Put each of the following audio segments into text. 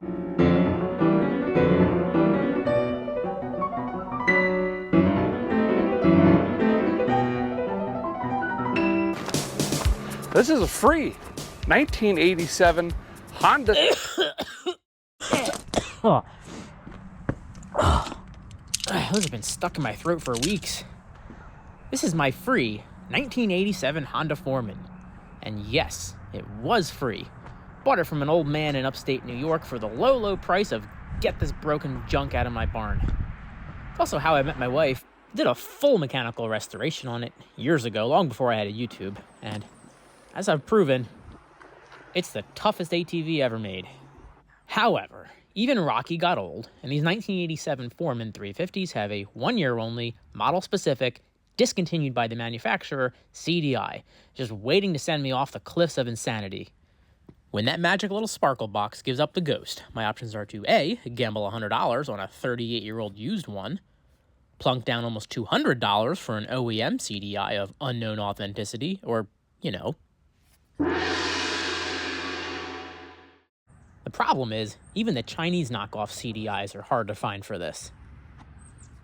This is a free 1987 Honda. Those have been stuck in my throat for weeks. This is my free 1987 Honda Foreman. And yes, it was free. Bought it from an old man in upstate New York for the low, low price of get this broken junk out of my barn. It's also how I met my wife. Did a full mechanical restoration on it years ago, long before I had a YouTube. And as I've proven, it's the toughest ATV ever made. However, even Rocky got old, and these 1987 Foreman 350s have a 1-year-only, model-specific, discontinued by the manufacturer, CDI, just waiting to send me off the cliffs of insanity. When that magic little sparkle box gives up the ghost, my options are to A, gamble $100 on a 38-year-old used one, plunk down almost $200 for an OEM CDI of unknown authenticity, or, you know. The problem is, even the Chinese knockoff CDIs are hard to find for this.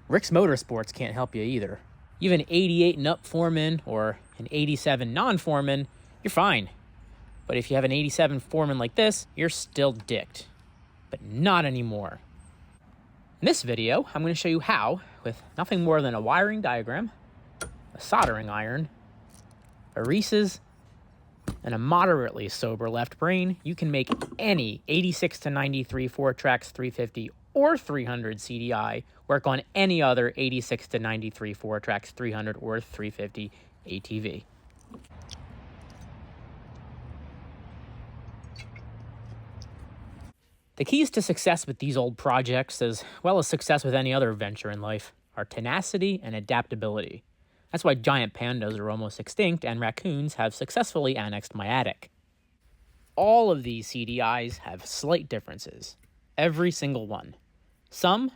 Rick's Motorsports can't help you either. You have an 88 and up Foreman or an 87 non-Foreman, you're fine. But if you have an 87 Foreman like this, you're still dicked. But not anymore. In this video, I'm going to show you how, with nothing more than a wiring diagram, a soldering iron, a Reese's, and a moderately sober left brain, you can make any 86 to 93 4-Trax 350 or 300 CDI work on any other 86 to 93 4-Trax 300 or 350 ATV. The keys to success with these old projects, as well as success with any other venture in life, are tenacity and adaptability. That's why giant pandas are almost extinct and raccoons have successfully annexed my attic. All of these CDIs have slight differences. Every single one. Some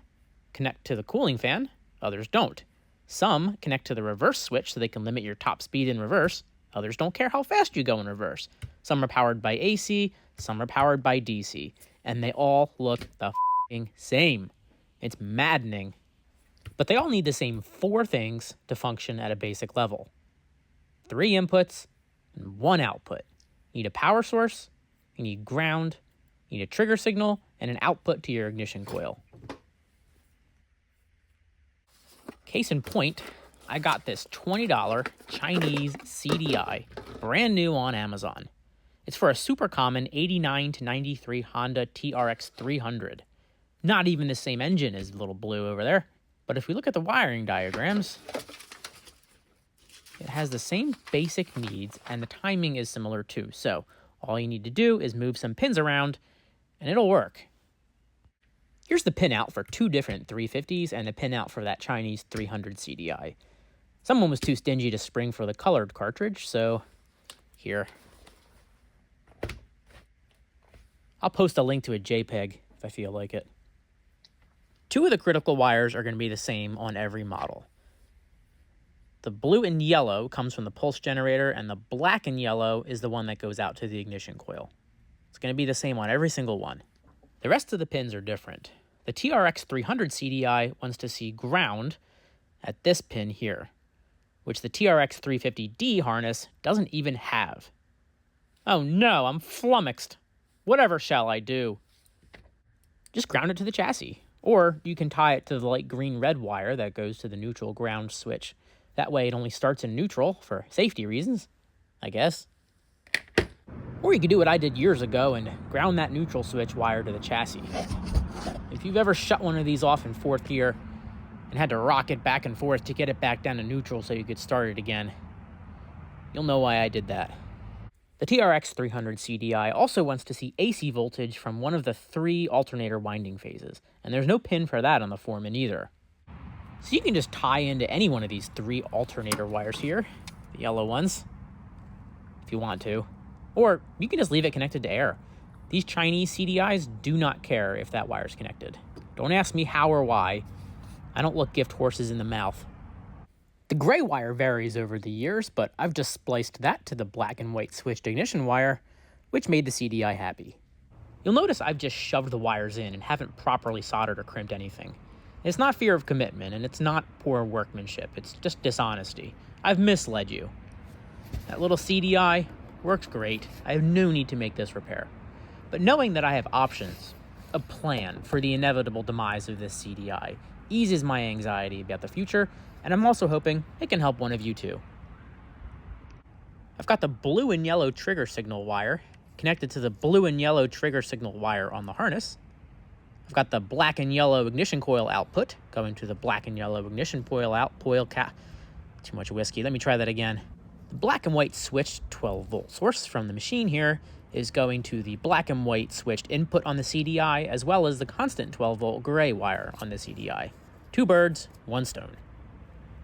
connect to the cooling fan, others don't. Some connect to the reverse switch so they can limit your top speed in reverse, others don't care how fast you go in reverse. Some are powered by AC, some are powered by DC, and they all look the f***ing same. It's maddening. But they all need the same 4 things to function at a basic level. 3 inputs and 1 output. You need a power source, you need ground, you need a trigger signal, and an output to your ignition coil. Case in point, I got this $20 Chinese CDI, brand new on Amazon. It's for a super common 89 to 93 Honda TRX 300. Not even the same engine as little blue over there. But if we look at the wiring diagrams, it has the same basic needs and the timing is similar too. So all you need to do is move some pins around and it'll work. Here's the pinout for 2 different 350s and the pinout for that Chinese 300 CDI. Someone was too stingy to spring for the colored cartridge, so here. I'll post a link to a JPEG if I feel like it. 2 of the critical wires are going to be the same on every model. The blue and yellow comes from the pulse generator, and the black and yellow is the one that goes out to the ignition coil. It's going to be the same on every single one. The rest of the pins are different. The TRX 300 CDI wants to see ground at this pin here, which the TRX 350D harness doesn't even have. Oh no, I'm flummoxed. Whatever shall I do? Just ground it to the chassis. Or you can tie it to the light green-red wire that goes to the neutral ground switch. That way it only starts in neutral for safety reasons, I guess. Or you could do what I did years ago and ground that neutral switch wire to the chassis. If you've ever shut one of these off in 4th gear and had to rock it back and forth to get it back down to neutral so you could start it again, you'll know why I did that. The TRX 300 CDI also wants to see AC voltage from one of the 3 alternator winding phases, and there's no pin for that on the Foreman either. So you can just tie into any one of these 3 alternator wires here, the yellow ones, if you want to. Or you can just leave it connected to air. These Chinese CDIs do not care if that wire's connected. Don't ask me how or why. I don't look gift horses in the mouth. The gray wire varies over the years, but I've just spliced that to the black and white switched ignition wire, which made the CDI happy. You'll notice I've just shoved the wires in and haven't properly soldered or crimped anything. It's not fear of commitment, and it's not poor workmanship. It's just dishonesty. I've misled you. That little CDI works great. I have no need to make this repair. But knowing that I have options, a plan for the inevitable demise of this CDI, eases my anxiety about the future, and I'm also hoping it can help one of you too. I've got the blue and yellow trigger signal wire connected to the blue and yellow trigger signal wire on the harness. I've got the black and yellow ignition coil output going to the black and yellow ignition coil Too much whiskey. Let me try that again. The black and white switched 12-volt source from the machine here is going to the black and white switched input on the CDI, as well as the constant 12-volt gray wire on the CDI. 2 birds, 1 stone.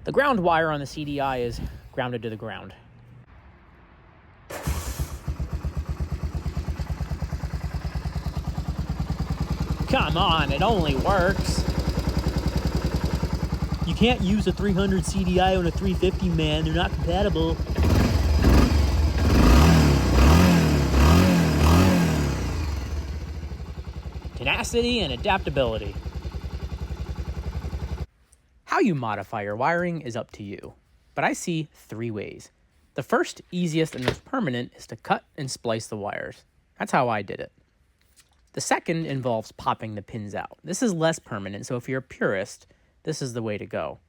The ground wire on the CDI is grounded to the ground. Come on, it only works. You can't use a 300 CDI on a 350, man. They're not compatible. Tenacity and adaptability. How you modify your wiring is up to you, but I see 3 ways. The first, easiest, and most permanent is to cut and splice the wires. That's how I did it. The second involves popping the pins out. This is less permanent, so if you're a purist, this is the way to go.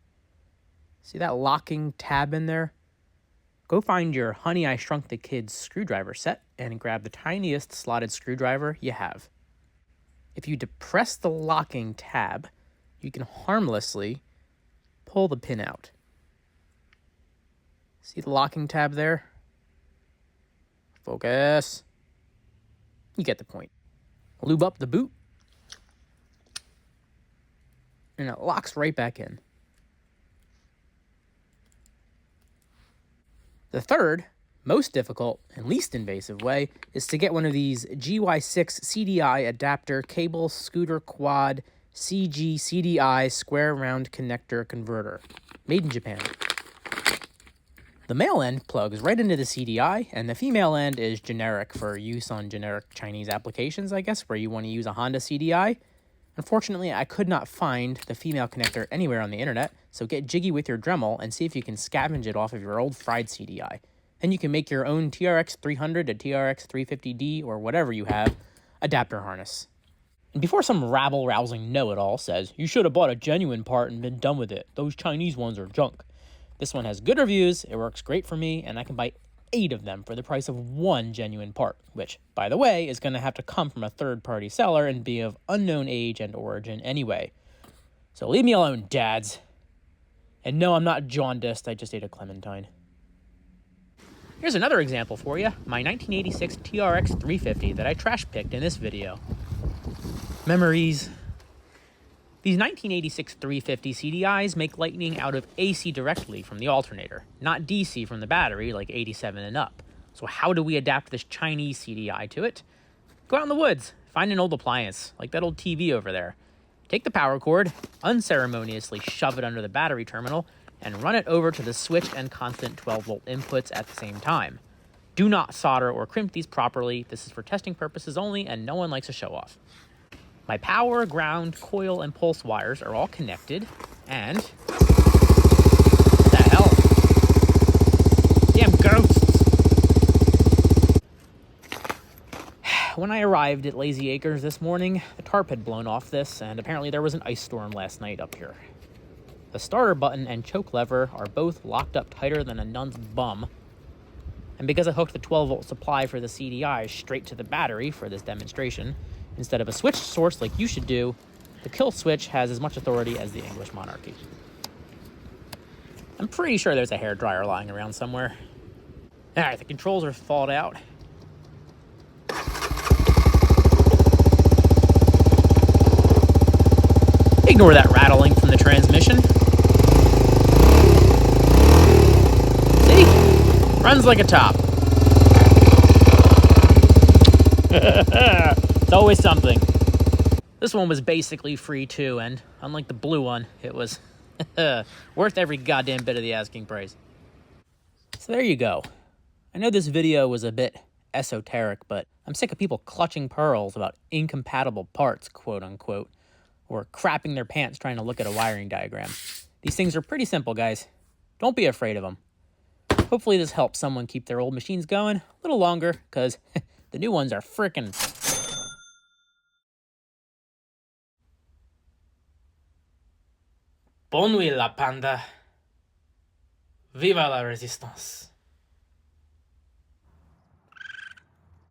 See that locking tab in there? Go find your Honey, I Shrunk the Kids screwdriver set and grab the tiniest slotted screwdriver you have. If you depress the locking tab, you can harmlessly pull the pin out. See the locking tab there? Focus. You get the point. Lube up the boot, and it locks right back in. The third, most difficult and least invasive way is to get one of these GY6 CDI adapter cable scooter quad CG CDI square round connector converter, made in Japan. The male end plugs right into the CDI, and the female end is generic for use on generic Chinese applications, I guess, where you want to use a Honda CDI. Unfortunately, I could not find the female connector anywhere on the internet, so get jiggy with your Dremel and see if you can scavenge it off of your old fried CDI. Then you can make your own TRX 300 to TRX 350D or whatever you have adapter harness. And before some rabble-rousing know-it-all says, you should have bought a genuine part and been done with it. Those Chinese ones are junk. This one has good reviews, it works great for me, and I can buy 8 of them for the price of 1 genuine part, which, by the way, is going to have to come from a third-party seller and be of unknown age and origin anyway. So leave me alone, dads. And no, I'm not jaundiced, I just ate a clementine. Here's another example for you, my 1986 TRX 350 that I trash-picked in this video. Memories. These 1986 350 CDIs make lightning out of AC directly from the alternator, not DC from the battery like 87 and up. So how do we adapt this Chinese CDI to it? Go out in the woods, find an old appliance, like that old TV over there. Take the power cord, unceremoniously shove it under the battery terminal, and run it over to the switch and constant 12-volt inputs at the same time. Do not solder or crimp these properly. This is for testing purposes only, and no one likes a show-off. My power, ground, coil, and pulse wires are all connected, and... What the hell? Damn ghosts! When I arrived at Lazy Acres this morning, the tarp had blown off this, and apparently there was an ice storm last night up here. The starter button and choke lever are both locked up tighter than a nun's bum, and because I hooked the 12-volt supply for the CDI straight to the battery for this demonstration, instead of a switch source like you should do, the kill switch has as much authority as the English monarchy. I'm pretty sure there's a hairdryer lying around somewhere. Alright, the controls are thawed out. Ignore that rattling from the transmission. See? Runs like a top. It's always something. This one was basically free too, and unlike the blue one, it was worth every goddamn bit of the asking price. So there you go. I know this video was a bit esoteric, but I'm sick of people clutching pearls about incompatible parts, quote unquote, or crapping their pants trying to look at a wiring diagram. These things are pretty simple, guys. Don't be afraid of them. Hopefully this helps someone keep their old machines going a little longer, because the new ones are frickin'... Bonne nuit, la panda. Viva la résistance.